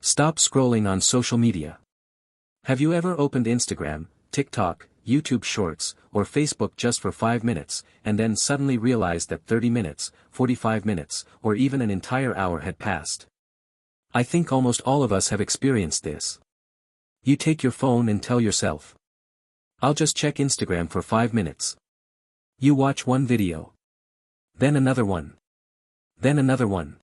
Stop scrolling on social media. Have you ever opened Instagram, TikTok, YouTube Shorts, or Facebook just for 5 minutes, and then suddenly realized that 30 minutes, 45 minutes, or even an entire hour had passed? I think almost all of us have experienced this. You take your phone and tell yourself, I'll just check Instagram for 5 minutes. You watch one video. Then another one. Then another one.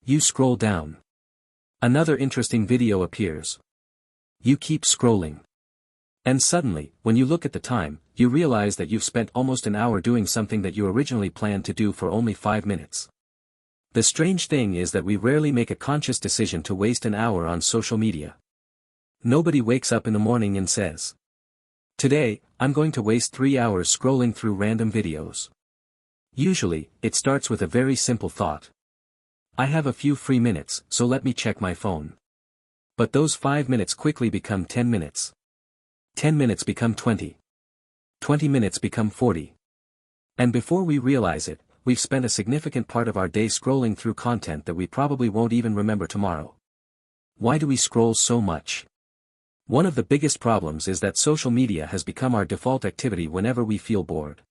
You scroll down. Another interesting video appears. You keep scrolling. And suddenly, when you look at the time, you realize that you've spent almost an hour doing something that you originally planned to do for only 5 minutes. The strange thing is that we rarely make a conscious decision to waste an hour on social media. Nobody wakes up in the morning and says, today, I'm going to waste 3 hours scrolling through random videos. Usually, it starts with a very simple thought. I have a few free minutes, so let me check my phone. But those 5 minutes quickly become 10 minutes. 10 minutes become 20. 20 minutes become 40. And before we realize it, we've spent a significant part of our day scrolling through content that we probably won't even remember tomorrow. Why do we scroll so much? One of the biggest problems is that social media has become our default activity whenever we feel bored.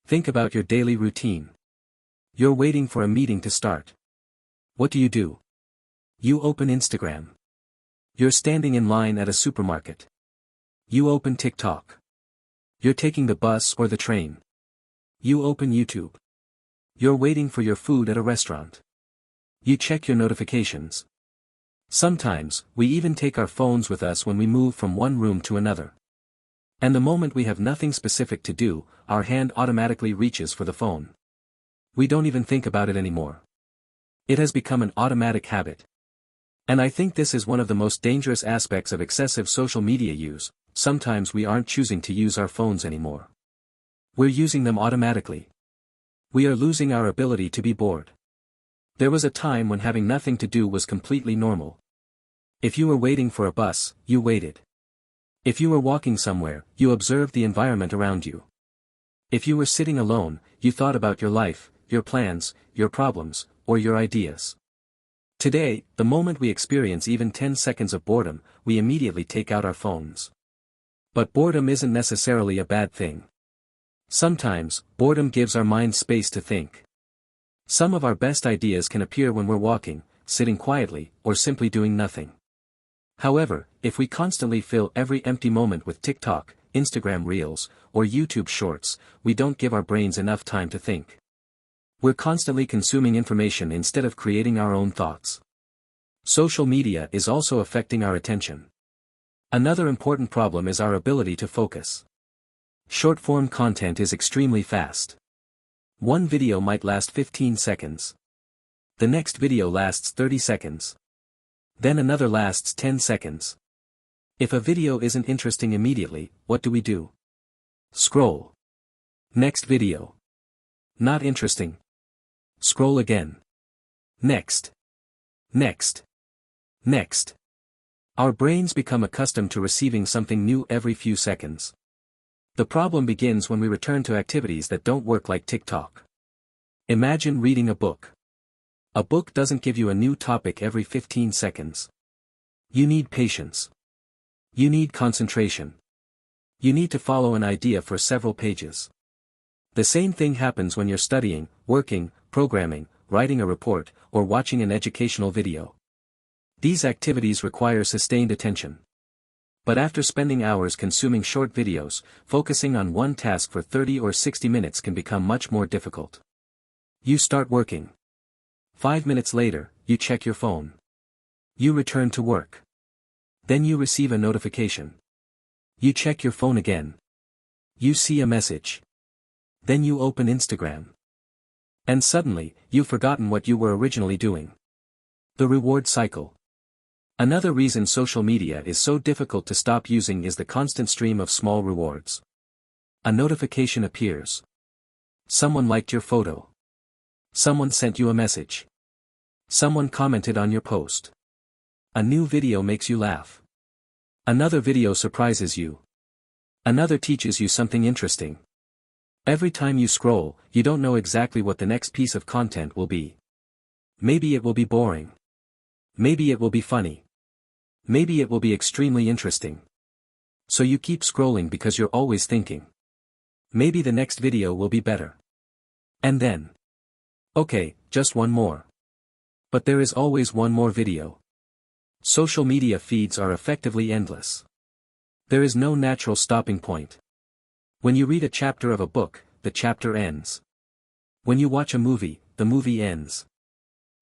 Think about your daily routine. You're waiting for a meeting to start. What do? You open Instagram. You're standing in line at a supermarket. You open TikTok. You're taking the bus or the train. You open YouTube. You're waiting for your food at a restaurant. You check your notifications. Sometimes, we even take our phones with us when we move from one room to another. And the moment we have nothing specific to do, our hand automatically reaches for the phone. We don't even think about it anymore. It has become an automatic habit. And I think this is one of the most dangerous aspects of excessive social media use. Sometimes we aren't choosing to use our phones anymore. We're using them automatically. We are losing our ability to be bored. There was a time when having nothing to do was completely normal. If you were waiting for a bus, you waited. If you were walking somewhere, you observed the environment around you. If you were sitting alone, you thought about your life, your plans, your problems, or your ideas. Today, the moment we experience even 10 seconds of boredom, we immediately take out our phones. But boredom isn't necessarily a bad thing. Sometimes, boredom gives our mind space to think. Some of our best ideas can appear when we're walking, sitting quietly, or simply doing nothing. However, if we constantly fill every empty moment with TikTok, Instagram Reels, or YouTube Shorts, we don't give our brains enough time to think. We're constantly consuming information instead of creating our own thoughts. Social media is also affecting our attention. Another important problem is our ability to focus. Short-form content is extremely fast. One video might last 15 seconds. The next video lasts 30 seconds. Then another lasts 10 seconds. If a video isn't interesting immediately, what do? Scroll. Next video. Not interesting. Scroll again. Next. Next. Next. Our brains become accustomed to receiving something new every few seconds. The problem begins when we return to activities that don't work like TikTok. Imagine reading a book. A book doesn't give you a new topic every 15 seconds. You need patience. You need concentration. You need to follow an idea for several pages. The same thing happens when you're studying, working, programming, writing a report, or watching an educational video. These activities require sustained attention. But after spending hours consuming short videos, focusing on one task for 30 or 60 minutes can become much more difficult. You start working. 5 minutes later, you check your phone. You return to work. Then you receive a notification. You check your phone again. You see a message. Then you open Instagram. And suddenly, you've forgotten what you were originally doing. The reward cycle. Another reason social media is so difficult to stop using is the constant stream of small rewards. A notification appears. Someone liked your photo. Someone sent you a message. Someone commented on your post. A new video makes you laugh. Another video surprises you. Another teaches you something interesting. Every time you scroll, you don't know exactly what the next piece of content will be. Maybe it will be boring. Maybe it will be funny. Maybe it will be extremely interesting. So you keep scrolling because you're always thinking. Maybe the next video will be better. And then. Okay, just one more. But there is always one more video. Social media feeds are effectively endless. There is no natural stopping point. When you read a chapter of a book, the chapter ends. When you watch a movie, the movie ends.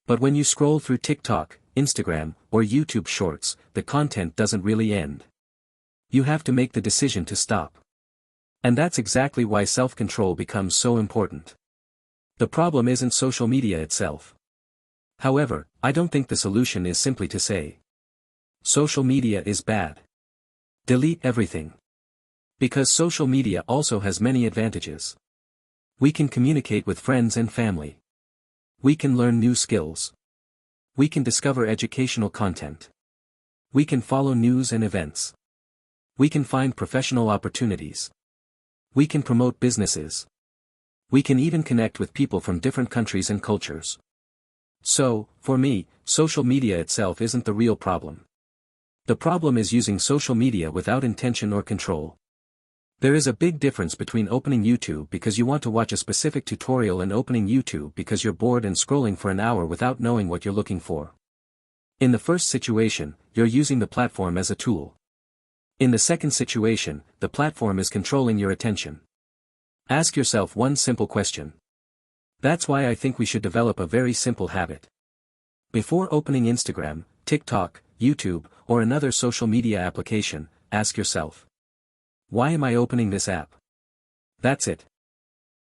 But when you scroll through TikTok, Instagram, or YouTube Shorts, the content doesn't really end. You have to make the decision to stop. And that's exactly why self-control becomes so important. The problem isn't social media itself. However, I don't think the solution is simply to say, social media is bad. Delete everything. Because social media also has many advantages. We can communicate with friends and family. We can learn new skills. We can discover educational content. We can follow news and events. We can find professional opportunities. We can promote businesses. We can even connect with people from different countries and cultures. So, for me, social media itself isn't the real problem. The problem is using social media without intention or control. There is a big difference between opening YouTube because you want to watch a specific tutorial and opening YouTube because you're bored and scrolling for an hour without knowing what you're looking for. In the first situation, you're using the platform as a tool. In the second situation, the platform is controlling your attention. Ask yourself one simple question. That's why I think we should develop a very simple habit. Before opening Instagram, TikTok, YouTube, or another social media application, ask yourself, why am I opening this app? That's it.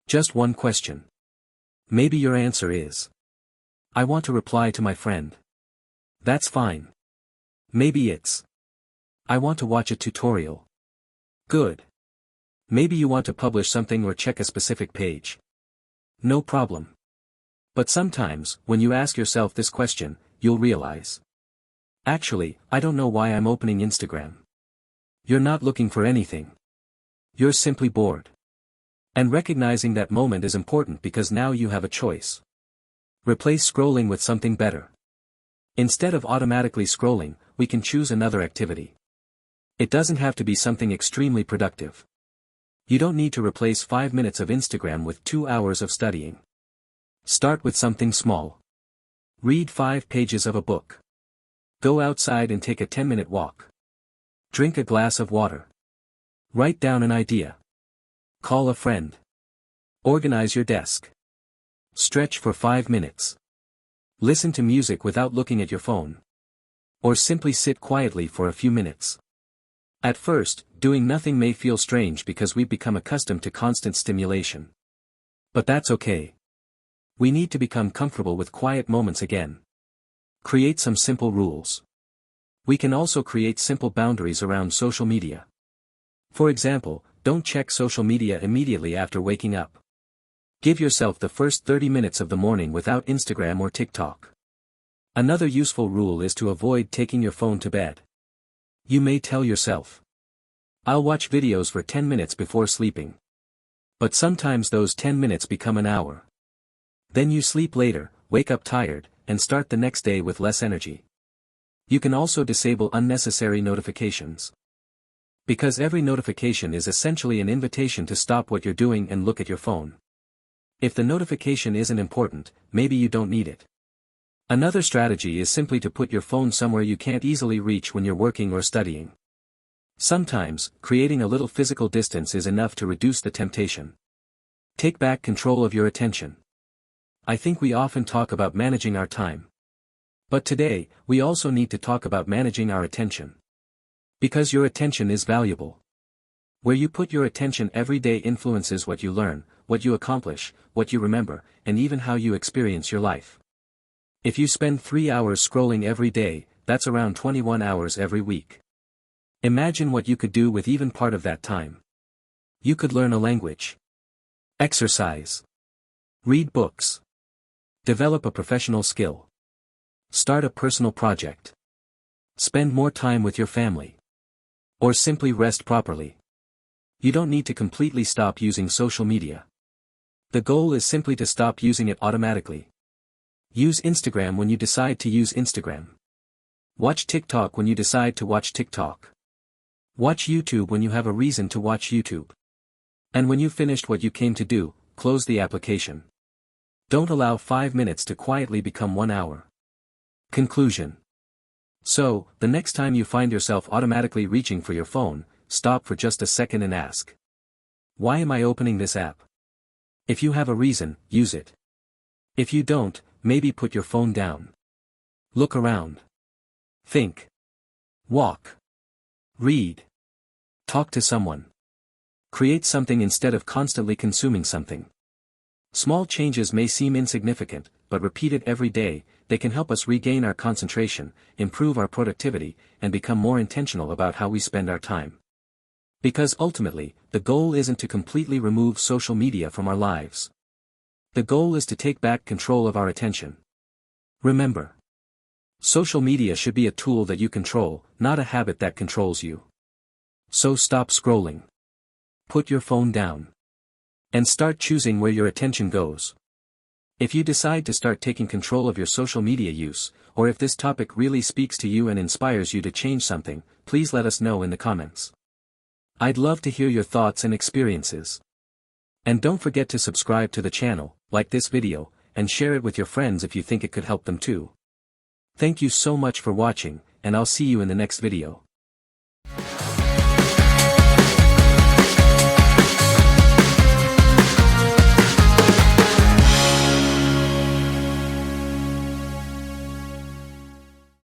Just one question. Maybe your answer is, I want to reply to my friend. That's fine. Maybe it's, I want to watch a tutorial. Good. Maybe you want to publish something or check a specific page. No problem. But sometimes, when you ask yourself this question, you'll realize, actually, I don't know why I'm opening Instagram. You're not looking for anything. You're simply bored. And recognizing that moment is important because now you have a choice. Replace scrolling with something better. Instead of automatically scrolling, we can choose another activity. It doesn't have to be something extremely productive. You don't need to replace 5 minutes of Instagram with 2 hours of studying. Start with something small. Read 5 pages of a book. Go outside and take a 10-minute walk. Drink a glass of water. Write down an idea. Call a friend. Organize your desk. Stretch for 5 minutes. Listen to music without looking at your phone. Or simply sit quietly for a few minutes. At first, doing nothing may feel strange because we've become accustomed to constant stimulation. But that's okay. We need to become comfortable with quiet moments again. Create some simple rules. We can also create simple boundaries around social media. For example, don't check social media immediately after waking up. Give yourself the first 30 minutes of the morning without Instagram or TikTok. Another useful rule is to avoid taking your phone to bed. You may tell yourself, I'll watch videos for 10 minutes before sleeping. But sometimes those 10 minutes become an hour. Then you sleep later, wake up tired, and start the next day with less energy. You can also disable unnecessary notifications. Because every notification is essentially an invitation to stop what you're doing and look at your phone. If the notification isn't important, maybe you don't need it. Another strategy is simply to put your phone somewhere you can't easily reach when you're working or studying. Sometimes, creating a little physical distance is enough to reduce the temptation. Take back control of your attention. I think we often talk about managing our time. But today, we also need to talk about managing our attention. Because your attention is valuable. Where you put your attention every day influences what you learn, what you accomplish, what you remember, and even how you experience your life. If you spend 3 hours scrolling every day, that's around 21 hours every week. Imagine what you could do with even part of that time. You could learn a language. Exercise. Read books. Develop a professional skill. Start a personal project. Spend more time with your family. Or simply rest properly. You don't need to completely stop using social media. The goal is simply to stop using it automatically. Use Instagram when you decide to use Instagram. Watch TikTok when you decide to watch TikTok. Watch YouTube when you have a reason to watch YouTube. And when you've finished what you came to do, close the application. Don't allow 5 minutes to quietly become 1 hour. Conclusion. So, the next time you find yourself automatically reaching for your phone, stop for just a second and ask, why am I opening this app? If you have a reason, use it. If you don't, maybe put your phone down. Look around. Think. Walk. Read. Talk to someone. Create something instead of constantly consuming something. Small changes may seem insignificant, but repeated every day, they can help us regain our concentration, improve our productivity, and become more intentional about how we spend our time. Because ultimately, the goal isn't to completely remove social media from our lives. The goal is to take back control of our attention. Remember, social media should be a tool that you control, not a habit that controls you. So stop scrolling. Put your phone down. And start choosing where your attention goes. If you decide to start taking control of your social media use, or if this topic really speaks to you and inspires you to change something, please let us know in the comments. I'd love to hear your thoughts and experiences. And don't forget to subscribe to the channel, like this video, and share it with your friends if you think it could help them too. Thank you so much for watching, and I'll see you in the next video.